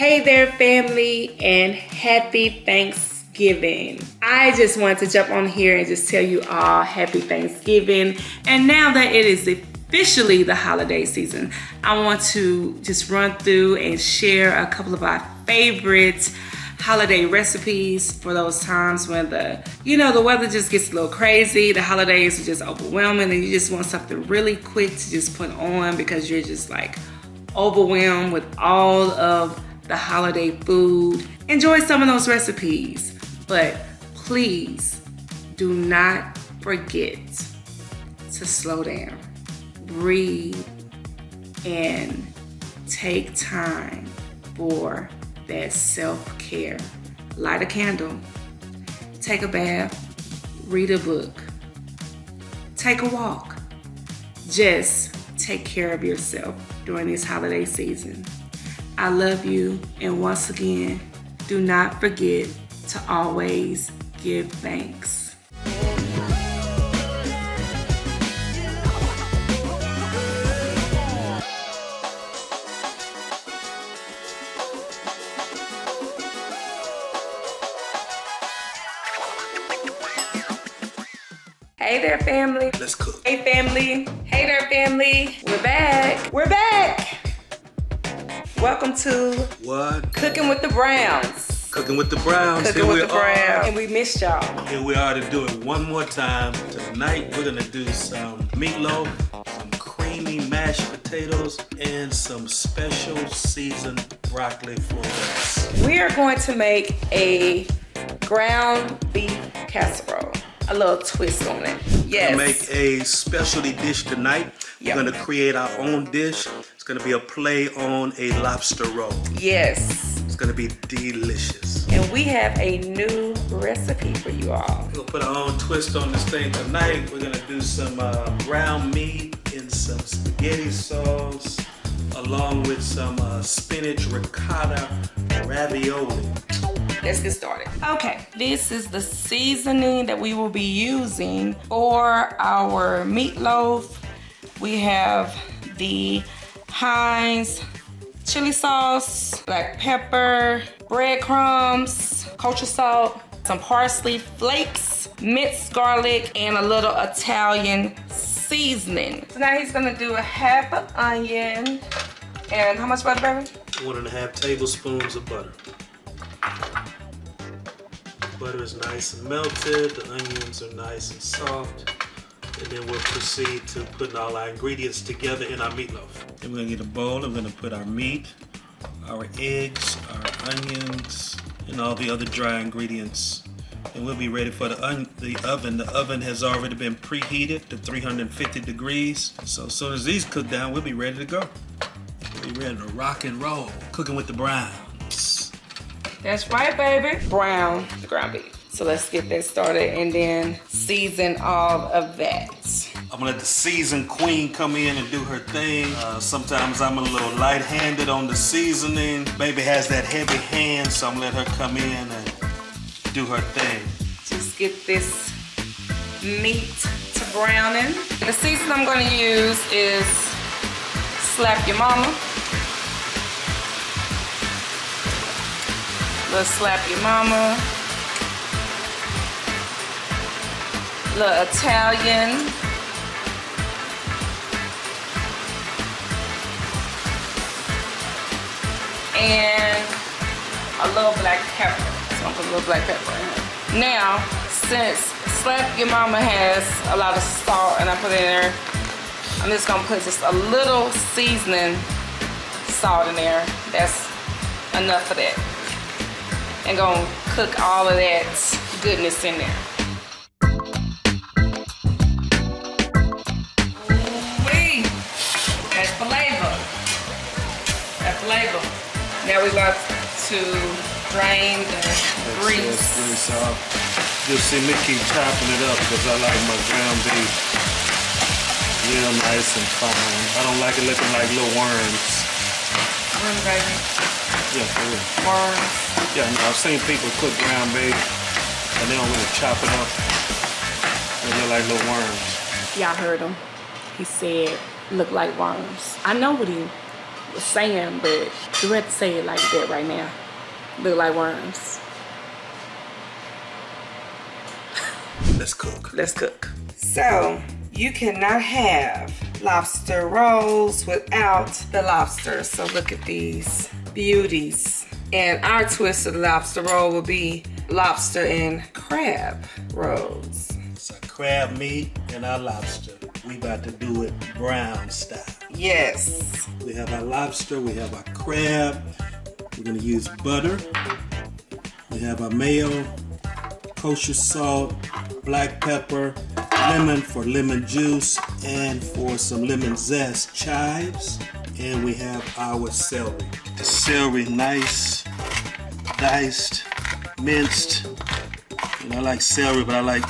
Hey there, family, and happy Thanksgiving. I just wanted to jump on here and just tell you all happy Thanksgiving. And now that it is officially the holiday season, I want to just run through and share a couple of our favorite holiday recipes for those times when the weather just gets a little crazy, the holidays are just overwhelming, and you just want something really quick to just put on because you're just like overwhelmed with all of the holiday food. Enjoy some of those recipes, but please do not forget to slow down, breathe, and take time for that self-care. Light a candle, take a bath, read a book, take a walk. Just take care of yourself during this holiday season. I love you, and once again, do not forget to always give thanks. Hey there, family. Let's cook. Hey, family. Hey there, family. We're back. We're back. Welcome to What? Cooking with the Browns. Cooking with the Browns. Cooking with the Browns. And we missed y'all. Here we are to do it one more time. Tonight we're gonna do some meatloaf, some creamy mashed potatoes, and some special seasoned broccoli for us. We are going to make a ground beef casserole. A little twist on it. Yes. We're gonna make a specialty dish tonight. Yep. We're gonna create our own dish. It's gonna be a play on a lobster roll. Yes. It's gonna be delicious. And we have a new recipe for you all. We'll put our own twist on this thing tonight. We're gonna do some ground meat in some spaghetti sauce, along with some spinach ricotta ravioli. Let's get started. Okay, this is the seasoning that we will be using for our meatloaf. We have the Heinz chili sauce, black pepper, breadcrumbs, kosher salt, some parsley flakes, minced garlic, and a little Italian seasoning. So now he's gonna do a half an onion. And how much butter, baby? 1.5 tablespoons of butter. Butter is nice and melted, the onions are nice and soft, and then we'll proceed to putting all our ingredients together in our meatloaf. Then we're gonna get a bowl, and we're gonna put our meat, our eggs, our onions, and all the other dry ingredients. And we'll be ready for the oven. The oven has already been preheated to 350 degrees. So as soon as these cook down, we'll be ready to go. We'll be ready to rock and roll, cooking with the Browns. That's right, baby. Brown ground beef. So let's get that started and then season all of that. I'm gonna let the seasoned queen come in and do her thing. Sometimes I'm a little light-handed on the seasoning. Baby has that heavy hand, so I'm gonna let her come in and do her thing. Just get this meat to browning. The season I'm gonna use is Slap Your Mama. Little Slap Your Mama. Little Italian. And a little black pepper. So I'm gonna put a little black pepper in here. Now, since Slap Your Mama has a lot of salt and I put it in there, I'm just gonna put just a little seasoning salt in there. That's enough of that. And gonna cook all of that goodness in there. Ooh-wee. That's flavor. That flavor. Now we're about to drain the grease. That's really soft. Just see me keep chopping it up because I like my ground beef real nice and fine. I don't like it looking like little worms. Worms, baby. Yeah, for real. Worms. Yeah, no, I've seen people cook ground beef and they don't really chop it up. They look like little worms. Y'all heard him. He said, look like worms. I know what he was saying, but you have to say it like that right now. Look like worms. Let's cook. Let's cook. So, you cannot have lobster rolls without the lobster. So look at these beauties. And our twist of the lobster roll will be lobster and crab rolls. It's our crab meat and our lobster. We about to do it brown style. Yes. We have our lobster, we have our crab. We're gonna use butter. We have our mayo, kosher salt, black pepper, lemon for lemon juice, and for some lemon zest, chives. And we have our celery. The celery nice, diced, minced. And I like celery, but I like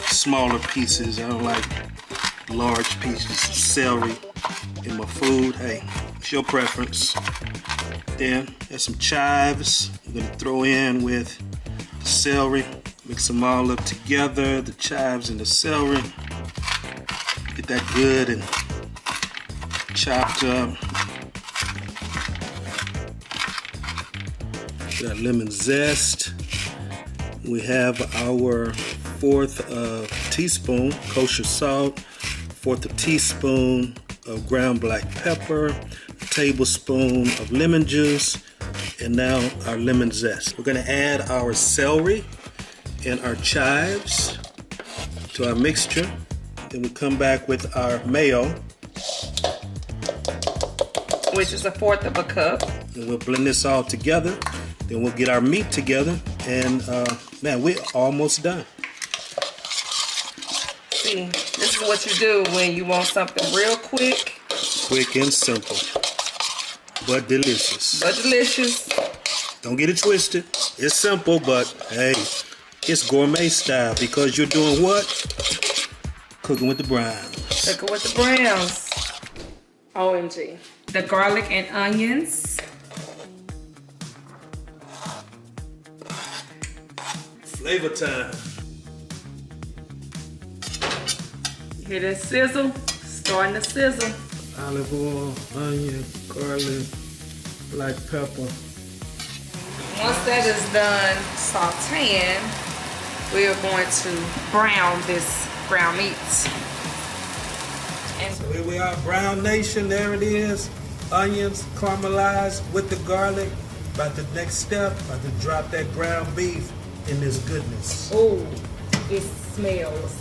smaller pieces. I don't like large pieces of celery in my food. Hey, it's your preference. Then there's some chives I'm gonna throw in with the celery. Mix them all up together, the chives and the celery. Get that good and chopped up. Got lemon zest. We have our 1/4 teaspoon kosher salt, 1/4 teaspoon of ground black pepper, a tablespoon of lemon juice, and now our lemon zest. We're gonna add our celery and our chives to our mixture. Then we come back with our mayo, Which is 1/4 cup. and we'll blend this all together. Then we'll get our meat together, and man, we're almost done. See, this is what you do when you want something real quick. Quick and simple, but delicious. But delicious. Don't get it twisted. It's simple, but hey, it's gourmet style because you're doing what? Cooking with the browns. Cooking with the browns. OMG. The garlic and onions. Flavor time. Hear that sizzle? Starting to sizzle. Olive oil, onion, garlic, black pepper. Once that is done sauteing, we are going to brown this ground meat. And So here we are, Brown Nation, there it is. Onions caramelized with the garlic. About the next step, about to drop that ground beef in this goodness. oh, it smells.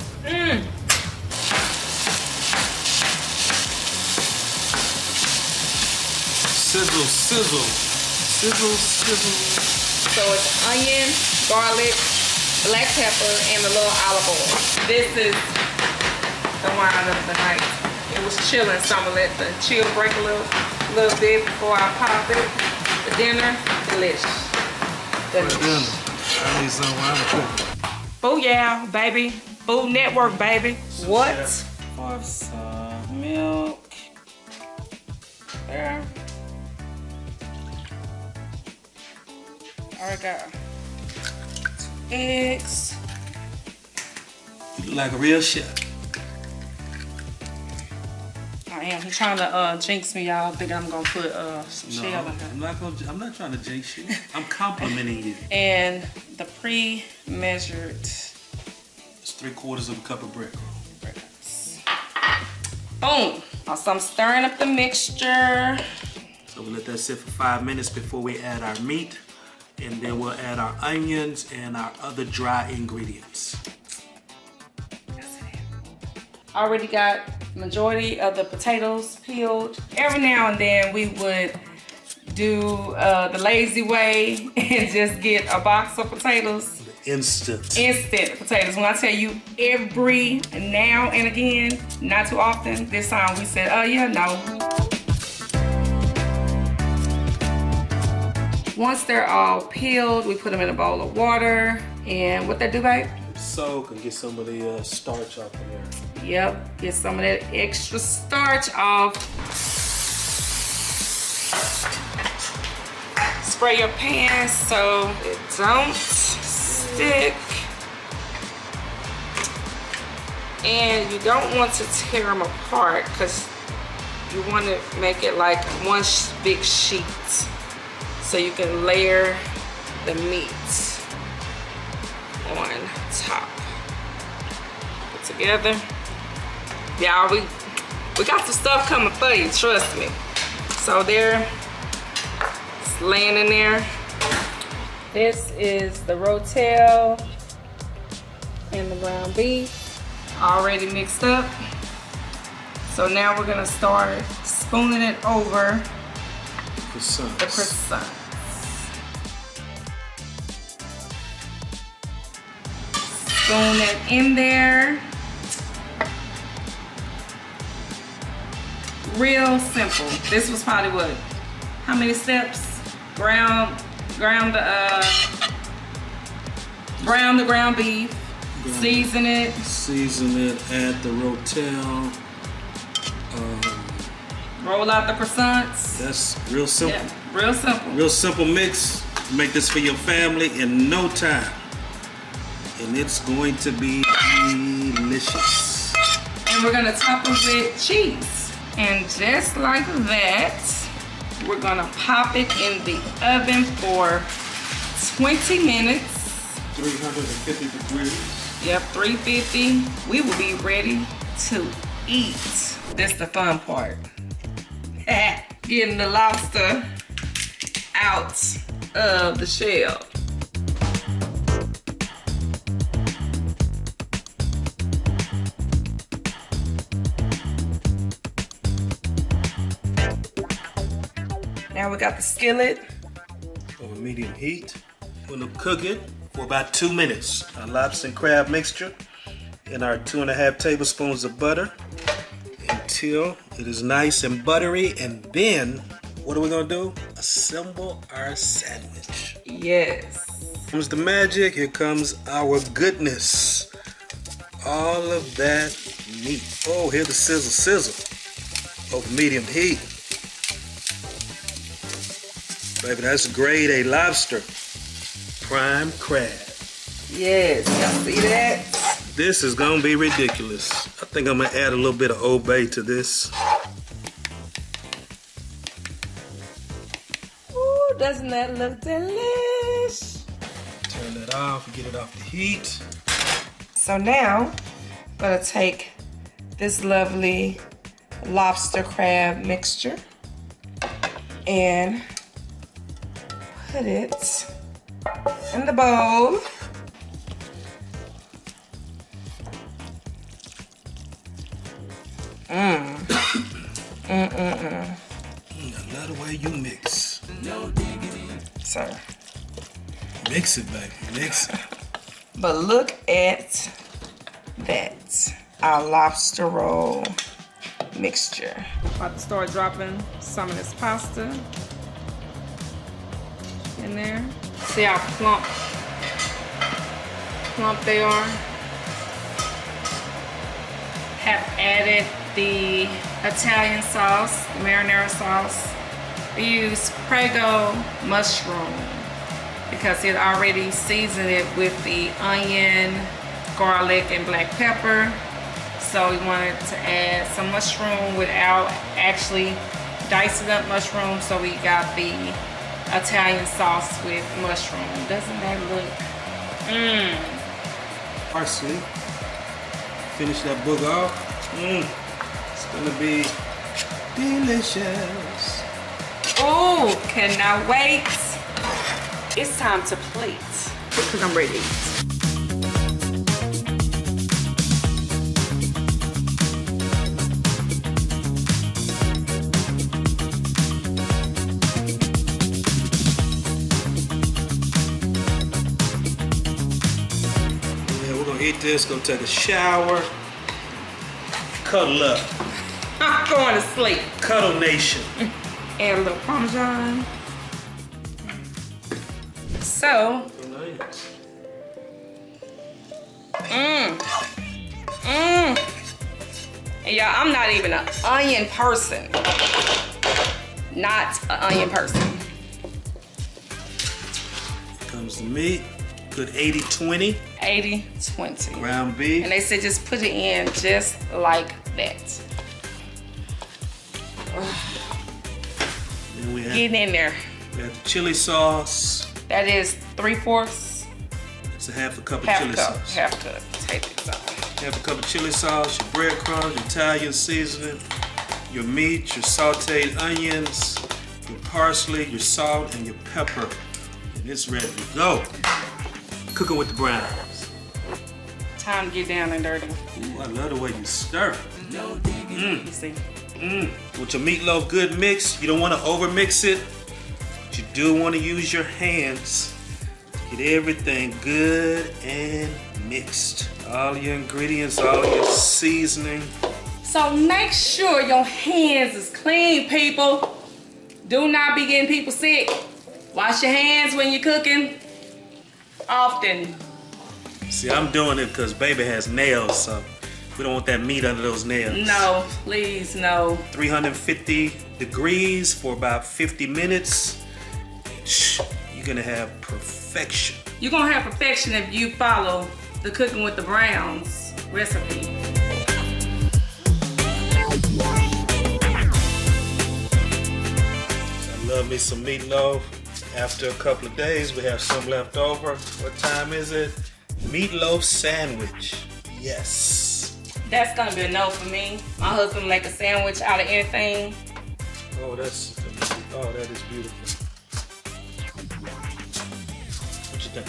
Sizzle, sizzle, sizzle, sizzle. So it's onion, garlic, black pepper, and a little olive oil. This is the wine of the night. It was chilling, so I'm gonna let the chill break a little bit before I pop it. For dinner, delish. Delish. I need some wine to cook. Booyah, baby. Food Network, baby. What? Yeah. For some milk. There. There we go. 2 eggs. You look like a real chef. I am. He's trying to jinx me, y'all. Think I'm gonna put some shell in here. I'm not trying to jinx you. I'm complimenting you. And the pre-measured It's 3/4 cup of bread. breads. Boom. So I'm stirring up the mixture. So we'll let that sit for 5 minutes before we add our meat. And then we'll add our onions and our other dry ingredients. Already got majority of the potatoes peeled. Every now and then we would do the lazy way and just get a box of potatoes. Instant potatoes. When I tell you every now and again, not too often, this time we said, oh yeah, no. Once they're all peeled, we put them in a bowl of water. And what that do, babe? Soak and get some of the starch off of there. Yep, get some of that extra starch off. Spray your pan so it don't stick. And you don't want to tear them apart because You want to make it like one big sheet so you can layer the meat on top. Put together. Y'all, we got some stuff coming for you, trust me. So there, it's laying in there. This is the rotel and the ground beef already mixed up. So now we're gonna start spooning it over the croissants. Spoon it in there. Real simple. This was probably what? How many steps? Brown the ground beef. Season it. Season it. Add the rotel. Roll out the croissants. That's real simple. Yeah, real simple. Real simple mix. Make this for your family in no time. And it's going to be delicious. And we're gonna top it with cheese. And just like that, we're gonna pop it in the oven for 20 minutes. 350 degrees. Yep, 350. We will be ready to eat. That's the fun part. Getting the lobster out of the shell. Now we got the skillet. On medium heat. We're gonna cook it for about 2 minutes. Our lobster and crab mixture and our 2.5 tablespoons of butter until it is nice and buttery. And then, what are we gonna do? Assemble our sandwich. Yes. Here comes the magic. Here comes our goodness. All of that meat. Oh, here's the sizzle over medium heat. Baby, that's grade A lobster. Prime crab. Yes, y'all see that? This is gonna be ridiculous. I think I'm gonna add a little bit of Old Bay to this. Ooh, doesn't that look delish? Turn that off, get it off the heat. So now, I'm gonna take this lovely lobster crab mixture and put it in the bowl. I love the way you mix. So, Mix it, baby, mix it. but look at that. Our lobster roll mixture. About to start dropping some of this pasta in there. See how plump they are. Have added the Italian sauce, the marinara sauce. We use Prego mushroom because it already seasoned it with the onion, garlic, and black pepper. So we wanted to add some mushroom without actually dicing up mushroom. So we got the Italian sauce with mushroom. Doesn't that look? Parsley. Finish that booger off. It's gonna be delicious. Oh, cannot wait. It's time to plate because I'm ready to eat. Eat this, go take a shower, cuddle up. I'm going to sleep. Cuddle Nation. Add a little Parmesan. So, and y'all, I'm not even an onion person. Not an onion person. Here comes the meat. Good 80-20. 80-20. Ground beef. And they said just put it in just like that. Then we have, Getting in there. we have the chili sauce. That is 3/4. It's a half a cup of chili sauce. Half a cup. Take this out. Half a cup of chili sauce, your breadcrumbs, your Italian seasoning, your meat, your sauteed onions, your parsley, your salt, and your pepper. And it's ready to go. Cooking with the browns. Time to get down and dirty. Ooh, I love the way you stir. You see? With your meatloaf good mix, you don't want to over mix it, but you do want to use your hands to get everything good and mixed. All your ingredients, all your seasoning. So make sure your hands is clean, people. Do not be getting people sick. Wash your hands when you're cooking. Often. See, I'm doing it because baby has nails, so we don't want that meat under those nails. No, please, no. 350 degrees for about 50 minutes. Shh, you're gonna have perfection. You're gonna have perfection if you follow the Cooking with the Browns recipe. I love me some meatloaf. After a couple of days, we have some left over. What time is it? Meatloaf sandwich. Yes. That's gonna be a no for me. My husband make a sandwich out of anything. Oh, that is beautiful. What you think?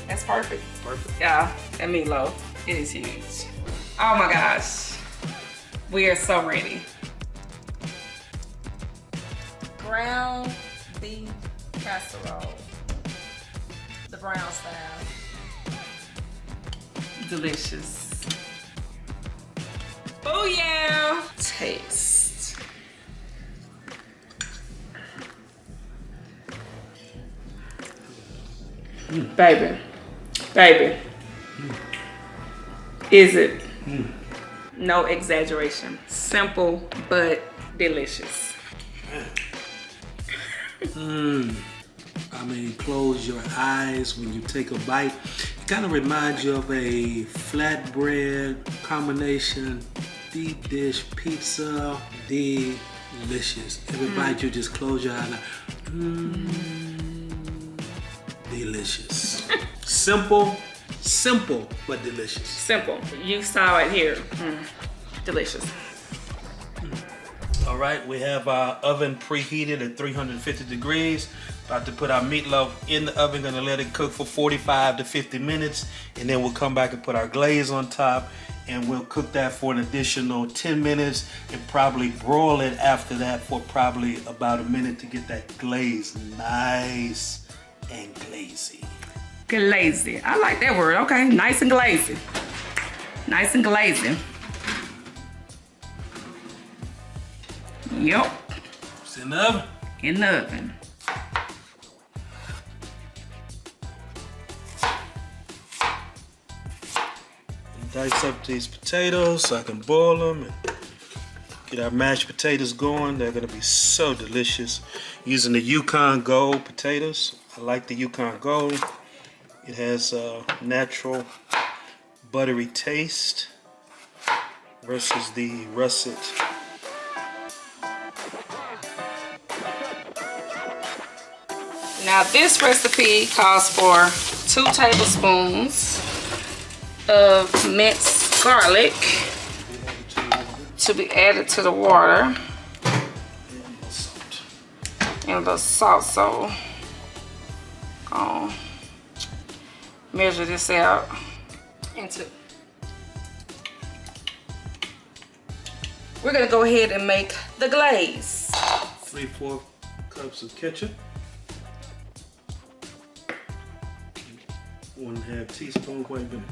That's perfect. Perfect. Yeah, that meatloaf, it is huge. Oh my gosh. We are so ready. Ground beef casserole. The brown style. Delicious. Oh yeah. Taste. Baby. Is it? No exaggeration. Simple but delicious. I mean, close your eyes when you take a bite. It kind of reminds you of a flatbread combination, deep dish pizza. Delicious. Every bite you just close your eyes. Delicious. Simple but delicious. Simple. You saw it here. Delicious. All right, we have our oven preheated at 350 degrees. About to put our meatloaf in the oven, gonna let it cook for 45 to 50 minutes, and then we'll come back and put our glaze on top, and we'll cook that for an additional 10 minutes and probably broil it after that for probably about a minute to get that glaze nice and glazy. Glazy. I like that word. Okay, nice and glazy. Nice and glazy. Yep. It's in the oven. In the oven. Dice up these potatoes so I can boil them and get our mashed potatoes going. They're gonna be so delicious. Using the Yukon Gold potatoes. I like the Yukon Gold. It has a natural buttery taste versus the russet. Now this recipe calls for 2 tablespoons of minced garlic to be added to the water and a little salt. So measure this out into. We're gonna go ahead and make the glaze. 3/4 cups of ketchup. 1/2 teaspoon. Wait a minute.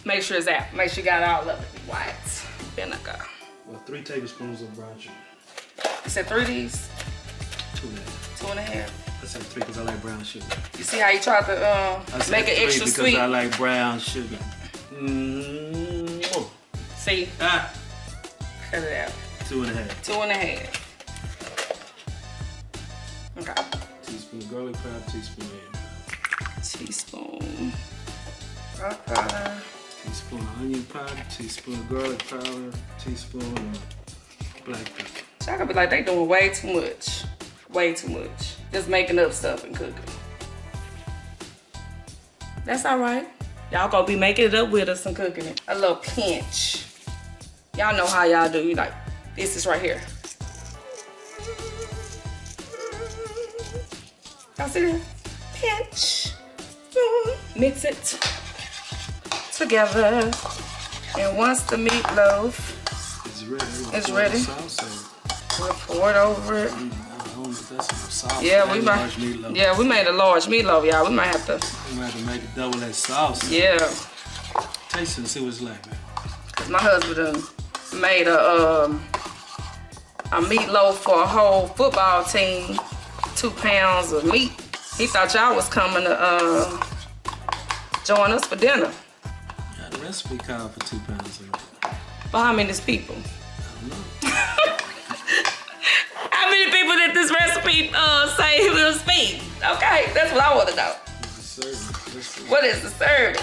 Make sure it's out. Make sure you got all of it. White vinegar. Well, 3 tablespoons of brown sugar. You said 3 of these? 2.5. 2.5. I said 3 because I like brown sugar. You see how you tried to make it extra because sweet? I like brown sugar. See? Ah. Cut it out. 2.5. 2.5. Okay. Teaspoon garlic powder, teaspoon onion powder. teaspoon garlic powder. Teaspoon of onion powder, teaspoon of garlic powder, teaspoon of black pepper. So I could be like, they doing way too much. Way too much. Just making up stuff and cooking. That's all right. Y'all gonna be making it up with us and cooking it. A little pinch. Y'all know how y'all do. You like, this is right here. Y'all see that? Pinch. Mix it together. And once the meatloaf is ready, we'll pour it over it. Yeah, we made a large meatloaf, y'all. We might have to make it double that sauce. Yeah. Taste it and see what it's like, man. Cause my husband made a meatloaf for a whole football team. 2 pounds of meat. He thought y'all was coming to join us for dinner. Yeah, the recipe called for 2 pounds of meat. For how many people? I don't know. How many people did this recipe say he will feed? Okay, that's what I want to know. What is the serving?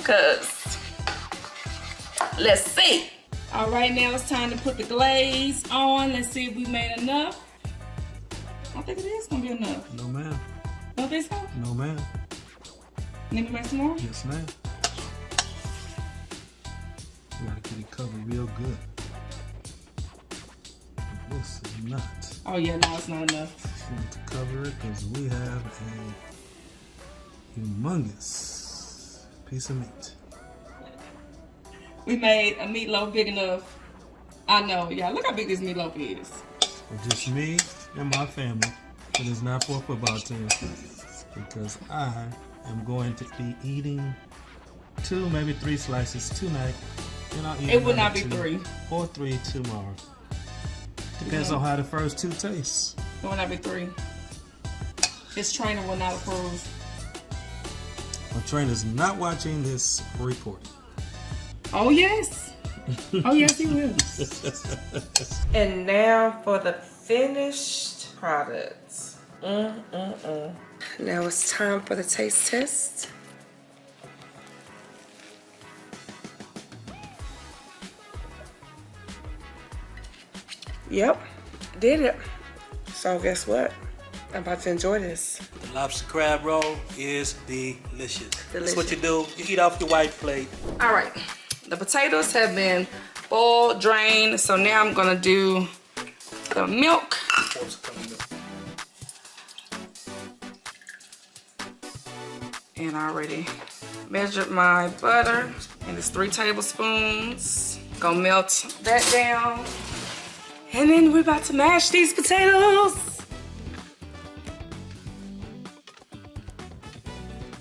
Cause let's see. All right, now it's time to put the glaze on. Let's see if we made enough. I think it is gonna be enough. No, ma'am. Don't think so? No, ma'am. Need to make some more? Yes, ma'am. You gotta get it covered real good. This is not. Oh yeah, no, it's not enough. Just want to cover it because we have a humongous piece of meat. We made a meatloaf big enough. I know, y'all. Look how big this meatloaf is. For just me and my family. It is not for a football team. Because I am going to be eating 2, maybe 3 slices tonight. And I'll eat it would not be 2 3. or 3 tomorrow. Depends on how the first 2 taste. It will not be 3. His trainer will not approve. My trainer's not watching this recording. Oh yes. Oh yes, he will. And now for the finished product. Now it's time for the taste test. Yep, did it. So guess what? I'm about to enjoy this. The lobster crab roll is delicious. That's what Delicious. you do. You eat off your white plate. All right, the potatoes have been boiled, drained. So now I'm gonna do the milk. And I already measured my butter, and it's 3 tablespoons. Gonna melt that down. And then we're about to mash these potatoes.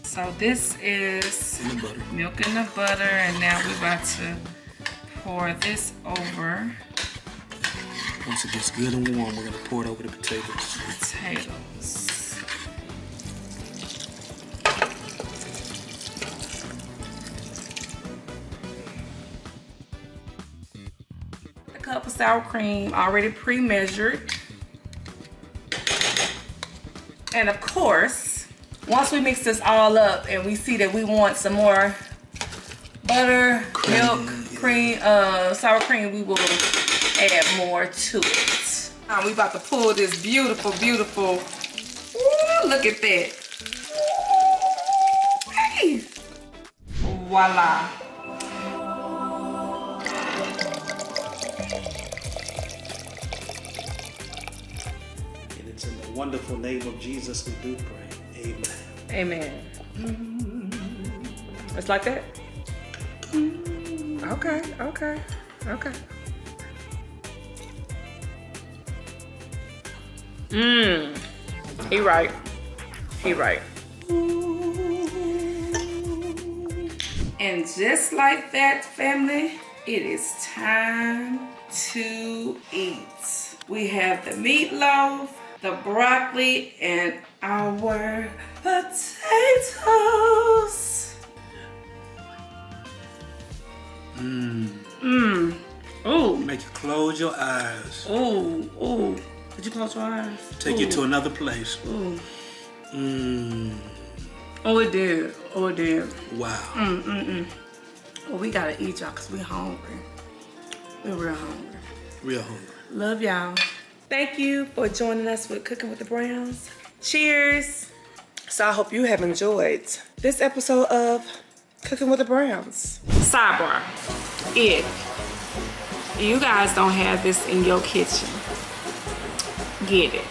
So this is milk in the butter, and now we're about to pour this over. Once it gets good and warm, we're gonna pour it over the potatoes. Potatoes. A cup of sour cream already pre-measured. And of course, once we mix this all up and we see that we want some more butter, milk, cream, sour cream, we will add more to it. Now we about to pull this beautiful, beautiful, ooh, look at that. Hey. Voila. And it's in the wonderful name of Jesus we do pray. Amen. Amen. It's like that? Okay, okay, okay. He right. He right. And just like that, family, it is time to eat. We have the meatloaf, the broccoli, and our potatoes. Ooh. Make you close your eyes. Ooh, ooh. Did you close your eyes? Take you to another place. Ooh. Oh, it did. Oh, it did. Wow. Well, we gotta eat, y'all, because we hungry. We're real hungry. Real hungry. Love y'all. Thank you for joining us with Cooking with the Browns. Cheers. So I hope you have enjoyed this episode of Cooking with the Browns. Sidebar. If you guys don't have this in your kitchen, get it.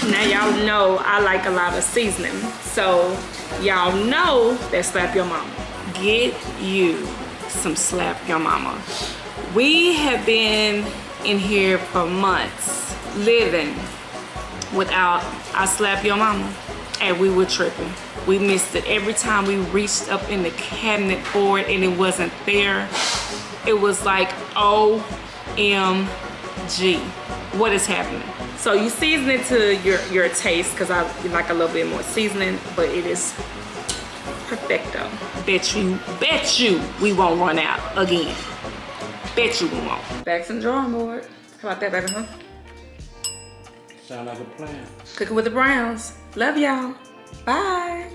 Now y'all know I like a lot of seasoning. So y'all know that Slap Your Mama. Get you some Slap Your Mama. We have been in here for months living without our Slap Your Mama, and we were tripping. We missed it every time we reached up in the cabinet for it and it wasn't there. It was like, OMG, what is happening? So you season it to your taste, because I like a little bit more seasoning, but it is perfecto. Bet you we won't run out again. Bet you we won't. Back to the drawing board. How about that, baby, huh? Sound like a plan. Cooking with the Browns. Love y'all. Bye.